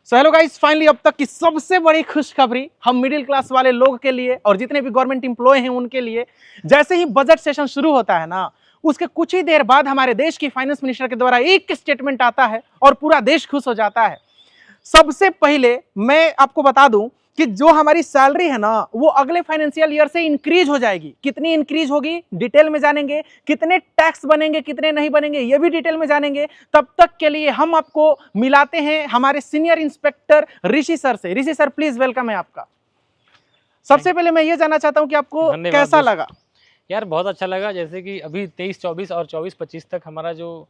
So hello guys, finally अब तक की सबसे बड़ी खुशखबरी हम मिडिल क्लास वाले लोग के लिए और जितने भी गवर्नमेंट एम्प्लॉय हैं उनके लिए। जैसे ही बजट सेशन शुरू होता है ना, उसके कुछ ही देर बाद हमारे देश की फाइनेंस मिनिस्टर के द्वारा एक स्टेटमेंट आता है और पूरा देश खुश हो जाता है। सबसे पहले मैं आपको बता दूं कि जो हमारी सैलरी है ना, वो अगले फाइनेंशियल ईयर से इंक्रीज हो जाएगी। कितनी इंक्रीज होगी डिटेल में जानेंगे, कितने टैक्स बनेंगे कितने नहीं बनेंगे ये भी डिटेल में जानेंगे। तब तक के लिए हम आपको मिलाते हैं हमारे सीनियर इंस्पेक्टर ऋषि सर से। ऋषि सर प्लीज, वेलकम है आपका। सबसे पहले मैं ये जानना चाहता हूँ कि आपको कैसा लगा। यार बहुत अच्छा लगा। जैसे कि अभी 23-24 और 24-25 तक हमारा जो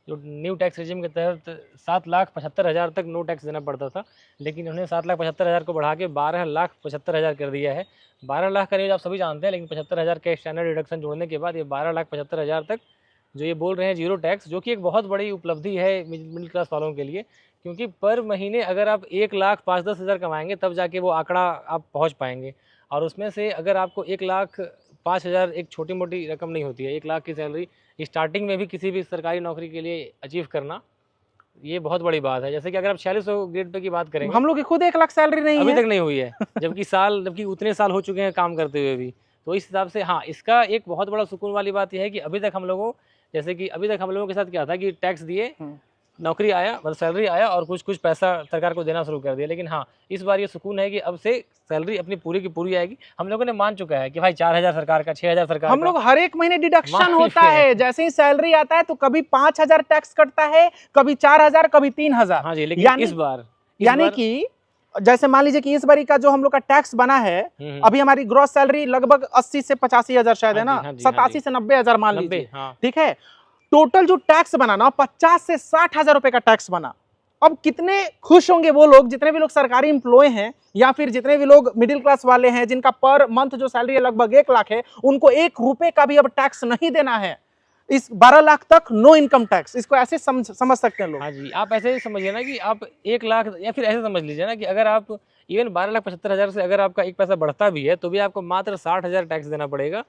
न्यू टैक्स रेजिम के तहत 7,75,000 तक नो टैक्स देना पड़ता था, लेकिन उन्होंने 7,75,000 को बढ़ा के 12,75,000 कर दिया है। 12 लाख का रेंज आप सभी जानते हैं, लेकिन 75,000 का स्टैंडर्ड डिडक्शन जोड़ने के बाद ये 12,75,000 तक जो ये बोल रहे हैं जीरो टैक्स, जो कि एक बहुत बड़ी उपलब्धि है मिडिल क्लास वालों के लिए। क्योंकि पर महीने अगर आप 1,05,10,000 कमाएंगे तब जाके वो आंकड़ा आप पहुँच पाएंगे। और उसमें से अगर आपको 1,05,000 एक छोटी मोटी रकम नहीं होती है। 1 लाख की सैलरी स्टार्टिंग में भी किसी भी सरकारी नौकरी के लिए अचीव करना, ये बहुत बड़ी बात है। जैसे कि अगर आप 4600 ग्रेड पे की बात करेंगे, हम लोग की खुद 1 लाख सैलरी नहीं अभी है। तक नहीं हुई है जबकि उतने साल हो चुके हैं काम करते हुए भी। तो इस हिसाब से हाँ, इसका एक बहुत बड़ा सुकून वाली बात यह है कि अभी तक हम लोगों के साथ क्या था कि टैक्स दिए, नौकरी आया, मतलब सैलरी आया और कुछ पैसा सरकार को देना शुरू कर दिया। लेकिन हाँ, इस बार ये सुकून है कि अब से सैलरी अपनी पूरी की पूरी आएगी। हम लोगों ने मान चुका है कि भाई 4,000 सरकार का, 6,000 सरकार हम का, लोग हर एक महीने डिडक्शन होता है। जैसे ही सैलरी आता है तो कभी 5,000 टैक्स कटता है, कभी 4,000, कभी 3,000। हाँ जी, लेकिन इस बार यानी कि जैसे मान लीजिए कि इस बारी का जो हम लोग का टैक्स बना है, अभी हमारी ग्रॉस सैलरी लगभग 80 से 85,000 शायद है ना, 87 से 90,000 मान लीजिए, ठीक है। टोटल जो टैक्स बना ना 50 से 60,000 रुपए का टैक्स बना। अब कितने खुश होंगे वो लोग, जितने भी लोग सरकारी एम्प्लॉय हैं या फिर जितने भी लोग मिडिल क्लास वाले हैं जिनका पर मंथ जो सैलरी है लगभग 1 लाख है, उनको 1 रुपए का भी अब टैक्स नहीं देना है। इस 12 लाख तक नो इनकम टैक्स, इसको ऐसे समझ सकते हैं लोग। हाँ जी, आप ऐसे ही समझिए ना कि आप 1 लाख, या फिर ऐसे समझ लीजिए ना कि अगर आप इवन 12,75,000 से अगर आपका 1 पैसा बढ़ता भी है तो भी आपको मात्र 60,000 टैक्स देना पड़ेगा,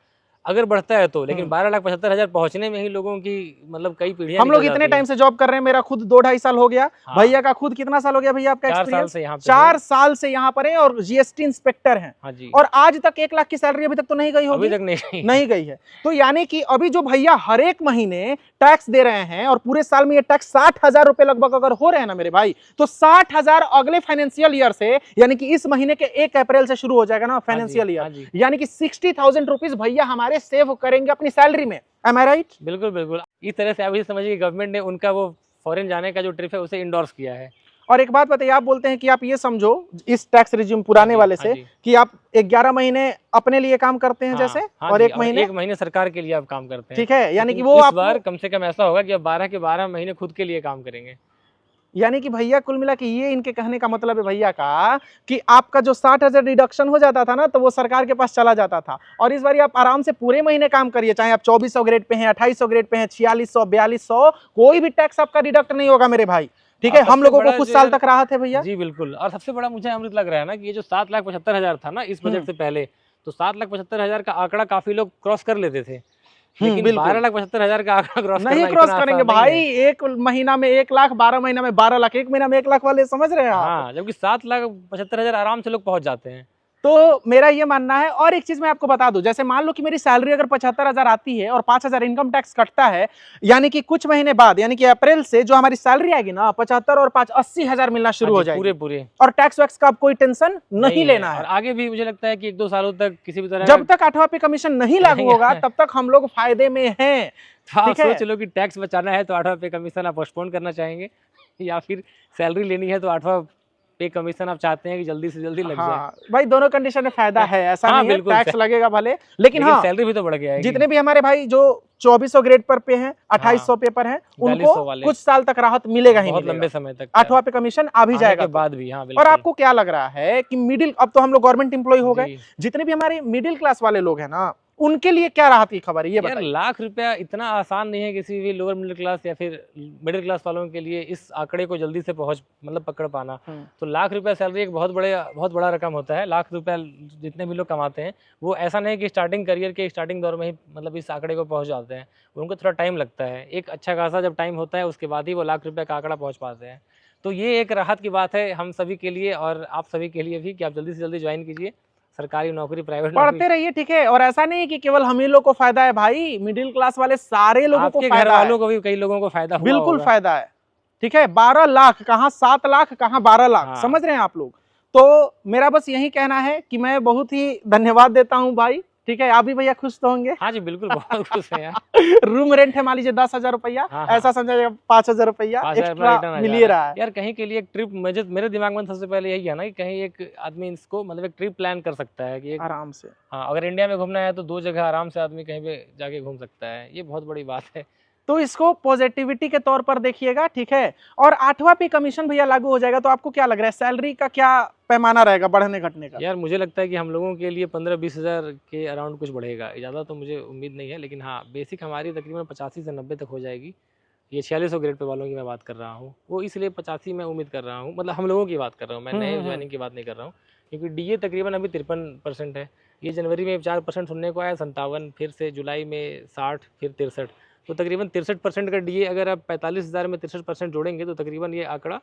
अगर बढ़ता है तो। लेकिन 12,75,000 पहुंचने में ही लोगों की मतलब कई पीढ़ियां हम लोग इतने टाइम से जॉब कर रहे हैं। मेरा खुद 2-2.5 साल हो गया। हाँ। भैया का खुद कितना साल हो गया भैया आपका एक्सपीरियंस? 4 साल से यहाँ पर है और जीएसटी इंस्पेक्टर हैं। हाँ जी। और आज तक 1 लाख की सैलरी अभी तक तो नहीं गई होगी। अभी तक नहीं गई है। तो यानी कि अभी जो भैया हर एक महीने टैक्स दे रहे हैं और पूरे साल में ये टैक्स 60,000 रुपए लगभग अगर हो रहे हैं ना मेरे भाई, तो 60,000 अगले फाइनेंशियल ईयर से, यानी कि इस महीने के 1 अप्रैल से शुरू हो जाएगा ना फाइनेंशियल ईयर, यानी कि 60,000 रुपीज भैया हमारे सेव करेंगे अपनी सैलरी में। Am I right? बिल्कुल बिल्कुल। इस तरह से आप ये समझिए कि गवर्नमेंट ने उनका वो फॉरेन जाने का जो ट्रिप है उसे इंडोर्स किया है। और एक बात बताइए, आप बोलते हैं कि आप ये समझो इस टैक्स रिज्यूम पुराने वाले से कि आप 11 महीने अपने लिए काम करते हैं जैसे, और 1 महीने सरकार के लिए आप काम करते हैं, ठीक है। यानी कि वो इस बार कम से कम ऐसा होगा कि अब 12 के 12 महीने खुद के लिए काम करेंगे। यानी कि भैया कुल मिला के ये इनके कहने का मतलब है भैया का कि आपका जो 60,000 डिडक्शन हो जाता था ना, तो वो सरकार के पास चला जाता था। और इस बार आप आराम से पूरे महीने काम करिए, चाहे आप 2400 ग्रेड पे हैं, 2800 ग्रेड पे हैं, 4600, 4200, कोई भी टैक्स आपका डिडक्ट नहीं होगा मेरे भाई, ठीक है। हम लोगों को कुछ साल तक राहत है भैया। जी बिल्कुल। और सबसे बड़ा मुझे अमृत लग रहा है ना कि ये जो 7,75,000 था ना इस बजट से पहले, तो 7,75,000 का आंकड़ा काफी लोग क्रॉस कर लेते थे, लेकिन 12,75,000 का आंकड़ा क्रॉस नहीं क्रॉस करेंगे भाई। 1 महीना में 1 लाख, 12 महीना में 12 लाख, 1 महीना में 1 लाख वाले समझ रहे हैं आप? हाँ, जबकि 7,75,000 आराम से लोग पहुंच जाते हैं। तो मेरा ये मानना है। और एक चीज मैं आपको बता दूं, जैसे मान लो कि मेरी सैलरी अगर 75,000 आती है और 5,000 इनकम टैक्स कटता है, यानी कि कुछ महीने बाद, यानी कि अप्रैल से जो हमारी सैलरी आएगी ना, 75 और 5 80,000 मिलना शुरू हो जाएगी पूरे। और टैक्स वैक्स का आप कोई टेंशन नहीं लेना है। और आगे भी मुझे लगता है कि 1-2 सालों तक किसी भी तरह, जब तक 8वां पे कमीशन नहीं लागू होगा तब तक हम लोग फायदे में हैं। ठीक है, सोच लो कि टैक्स बचाना है तो 8वां पे कमीशन आप पोस्टपोन करना चाहेंगे, या फिर सैलरी लेनी है तो 8वां पे कमीशन आप चाहते हैं कि जल्दी से जल्दी लग जाए। भाई दोनों कंडीशन में फायदा है, ऐसा नहीं है टैक्स लगेगा भले, लेकिन हाँ सैलरी भी तो बढ़ गया है। जितने भी हमारे भाई जो 2400 ग्रेड पर पे हैं, 2800 पे पर हैं, उनको कुछ साल तक राहत मिलेगा ही, बहुत लंबे समय तक। 8वां पे कमीशन आ भी जाएगा बाद भी। हाँ, और आपको क्या लग रहा है कि मिडिल, अब तो हम लोग गवर्नमेंट एम्प्लॉय हो गए, जितने भी हमारे मिडिल क्लास वाले लोग हैं ना, उनके लिए क्या राहत की खबर है ये बताइए। लाख रुपया इतना आसान नहीं है किसी भी लोअर मिडिल क्लास या फिर मिडिल क्लास वालों के लिए इस आंकड़े को जल्दी से पकड़ पाना। तो लाख रुपया सैलरी एक बहुत बड़ा रकम होता है। लाख रुपया जितने भी लोग कमाते हैं वो ऐसा नहीं कि स्टार्टिंग करियर के स्टार्टिंग दौर में ही मतलब इस आंकड़े को पहुंच जाते हैं, उनको थोड़ा टाइम लगता है। एक अच्छा खासा जब टाइम होता है उसके बाद ही वो लाख रुपये का आंकड़ा पहुंच पाते हैं। तो ये एक राहत की बात है हम सभी के लिए और आप सभी के लिए भी कि आप जल्दी से जल्दी ज्वाइन कीजिए सरकारी नौकरी, प्राइवेट नौकरी। पढ़ते रहिए, ठीक है। और ऐसा नहीं कि केवल हम ही लोग को फायदा है भाई, मिडिल क्लास वाले सारे लोगों को आपके घर फायदा है, वालों को भी, कई लोगों को फायदा हुआ बिल्कुल होगा। फायदा है, ठीक है। 12 लाख कहाँ 7 लाख कहाँ 12 लाख, हाँ। समझ रहे हैं आप लोग। तो मेरा बस यही कहना है कि मैं बहुत ही धन्यवाद देता हूँ भाई, ठीक है। आप भी भैया खुश तो होंगे। हाँ जी बिल्कुल, बहुत खुश है यार। रूम रेंट है मान लीजिए 10,000 रुपया, हाँ, हाँ। ऐसा समझा जाएगा 5,000 रुपया 5,000 एक्स्ट्रा रिटर्न आ मिल जा ही रहा रहा है। यार। कहीं के लिए एक ट्रिप, मेरे दिमाग में सबसे पहले यही है ना कि कहीं एक आदमी इसको मतलब एक ट्रिप प्लान कर सकता है कि एक, आराम से। हाँ, अगर इंडिया में घूमना है तो 2 जगह आराम से आदमी कहीं पे जाके घूम सकता है, ये बहुत बड़ी बात है। तो इसको पॉजिटिविटी के तौर पर देखिएगा, ठीक है। और 8वां पे कमीशन भैया लागू हो जाएगा, तो आपको क्या लग रहा है सैलरी का क्या पैमाना रहेगा बढ़ने घटने का? यार मुझे लगता है कि हम लोगों के लिए 15-20 हज़ार के अराउंड कुछ बढ़ेगा, ज़्यादा तो मुझे उम्मीद नहीं है, लेकिन हाँ बेसिक हमारी तकरीबन 85 से 90 तक हो जाएगी। ये 4600 ग्रेड पे वालों की मैं बात कर रहा हूँ, वो इसलिए 85 मैं उम्मीद कर रहा हूँ, मतलब हम लोगों की बात कर रहा हूँ, मैं नए ज्वाइनिंग की बात नहीं कर रहा हूँ। क्योंकि डीए तकरीबन अभी 53% है, ये जनवरी में 4% सुनने को आया, 57, फिर से जुलाई में 60, फिर 63, तो तकरीबन 63% का डीए अगर आप 45,000 में 63% जोड़ेंगे तो तकरीबन ये आंकड़ा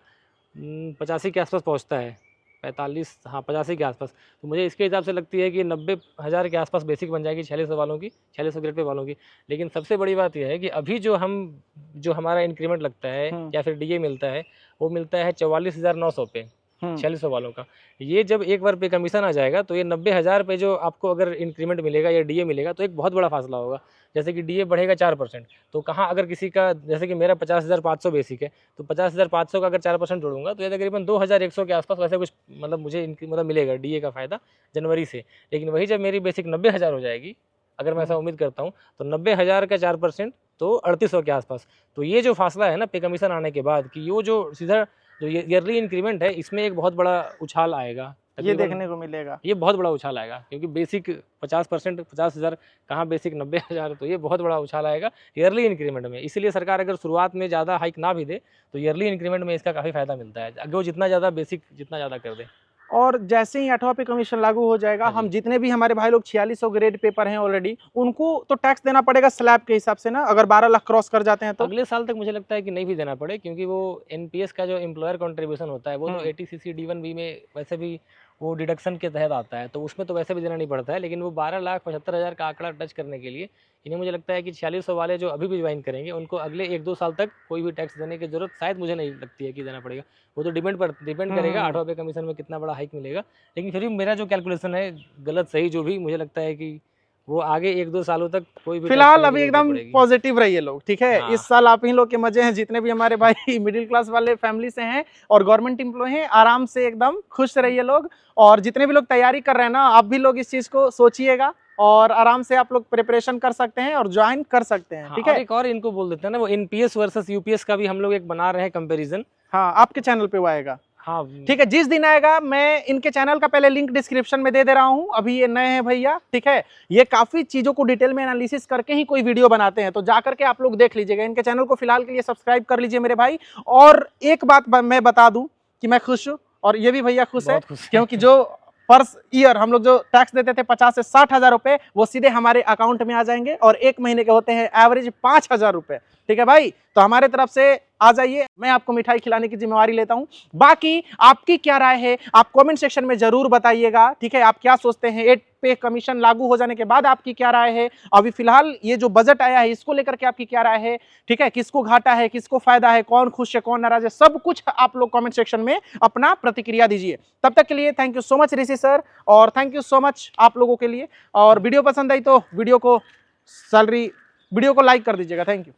85 के आसपास पहुंचता है, 45, हाँ 85 के आसपास। तो मुझे इसके हिसाब से लगती है कि 90,000 के आसपास बेसिक बन जाएगी 4600 वालों की, 4600 ग्रेड पे वालों की। लेकिन सबसे बड़ी बात यह है कि अभी जो हमारा इंक्रीमेंट लगता है या फिर डीए मिलता है, वो मिलता है 44,900 पे 4600 वालों का। ये जब एक बार पे कमीशन आ जाएगा तो ये 90,000 पे जो आपको अगर इंक्रीमेंट मिलेगा या डीए मिलेगा तो एक बहुत बड़ा फासला होगा। जैसे कि डीए बढ़ेगा 4%, तो कहाँ अगर किसी का, जैसे कि मेरा 50,500 बेसिक है, तो 50,500 का अगर 4% जोड़ूंगा तो ये तकरीबन 2,100 के आसपास वैसे कुछ मतलब मुझे मतलब मिलेगा डीए का फ़ायदा जनवरी से। लेकिन वही जब मेरी बेसिक 90,000 हो जाएगी, अगर मैं ऐसा उम्मीद करता हूँ, तो 90,000 का 4% तो 3,800 के आसपास। तो ये जो फासला है ना पे कमीशन आने के बाद, कि ये जो सीधा जो ईयरली इंक्रीमेंट है, इसमें एक बहुत बड़ा उछाल आएगा, ये देखने को मिलेगा। ये बहुत बड़ा उछाल आएगा, क्योंकि बेसिक 50%, 50,000 कहाँ बेसिक 90,000, तो ये बहुत बड़ा उछाल आएगा ईयरली इंक्रीमेंट में। इसलिए सरकार अगर शुरुआत में ज़्यादा हाइक ना भी दे तो ईयरली इंक्रीमेंट में इसका काफ़ी फायदा मिलता है, अगर वो जितना ज़्यादा बेसिक जितना ज़्यादा कर दे। और जैसे ही 8वां पे कमीशन लागू हो जाएगा, हम जितने भी हमारे भाई लोग 4600 ग्रेड पेपर हैं ऑलरेडी, उनको तो टैक्स देना पड़ेगा स्लैब के हिसाब से ना, अगर 12 लाख क्रॉस कर जाते हैं तो अगले साल तक मुझे लगता है कि नहीं भी देना पड़े, क्योंकि वो एनपीएस का जो एम्प्लॉयर कंट्रीब्यूशन होता है वो तो एटीसीसी D1B में वैसे भी वो डिडक्शन के तहत आता है, तो उसमें तो वैसे भी देना नहीं पड़ता है। लेकिन वो 12,75,000 का आंकड़ा टच करने के लिए इन्हें मुझे लगता है कि 4600 वाले जो अभी भी ज्वाइन करेंगे उनको अगले 1-2 साल तक कोई भी टैक्स देने की जरूरत शायद मुझे नहीं लगती है कि देना पड़ेगा। वो तो डिपेंड करेगा 8वां पे कमीशन में कितना बड़ा हाइक मिलेगा। लेकिन फिर भी मेरा जो कैलकुलेशन है, गलत सही जो भी, मुझे लगता है कि वो आगे 1-2 सालों तक कोई भी फिलहाल अभी एकदम पॉजिटिव रहिए लोग, ठीक है। हाँ। इस साल आप ही लोग के मजे हैं, जितने भी हमारे भाई मिडिल क्लास वाले फैमिली से हैं और गवर्नमेंट एम्प्लॉय हैं, आराम से एकदम खुश रहिए लोग। और जितने भी लोग तैयारी कर रहे हैं ना, आप भी लोग इस चीज को सोचिएगा और आराम से आप लोग प्रिपरेशन कर सकते हैं और ज्वाइन कर सकते हैं, ठीक है। एक और इनको बोल देते हैं ना, वो एनपीएस वर्सेस यूपीएस का भी हम लोग एक बना रहे हैं कंपैरिजन। हाँ, आपके चैनल पे वो आएगा। हाँ ठीक है, जिस दिन आएगा मैं इनके चैनल का पहले लिंक डिस्क्रिप्शन में दे रहा हूँ। अभी ये नए हैं भैया, ठीक है। ये काफी चीजों को डिटेल में एनालिसिस करके ही कोई वीडियो बनाते हैं, तो जाकर के आप लोग देख लीजिएगा। इनके चैनल को फिलहाल के लिए सब्सक्राइब कर लीजिए मेरे भाई। और एक बात मैं बता दूं कि मैं खुश हूँ और ये भी भैया खुश है, क्योंकि जो पर ईयर हम लोग जो टैक्स देते थे 50 से 60,000 रुपए, वो सीधे हमारे अकाउंट में आ जाएंगे और एक महीने के होते हैं एवरेज 5,000 रुपए, ठीक है भाई। तो हमारे तरफ से आ जाइए, मैं आपको मिठाई खिलाने की जिम्मेवारी लेता हूं। बाकी आपकी क्या राय है आप कमेंट सेक्शन में जरूर बताइएगा, ठीक है। आप क्या सोचते हैं 8 पे कमीशन लागू हो जाने के बाद आपकी क्या राय है? अभी फिलहाल ये जो बजट आया है इसको लेकर के आपकी क्या राय है, ठीक है। किसको घाटा है, किसको फायदा है, कौन खुश है, कौन नाराज है, सब कुछ आप लोग कमेंट सेक्शन में अपना प्रतिक्रिया दीजिए। तब तक के लिए thank you so much Rishi sir, और थैंक यू सो मच आप लोगों के लिए। और वीडियो पसंद आई तो वीडियो को लाइक कर दीजिएगा। Thank you.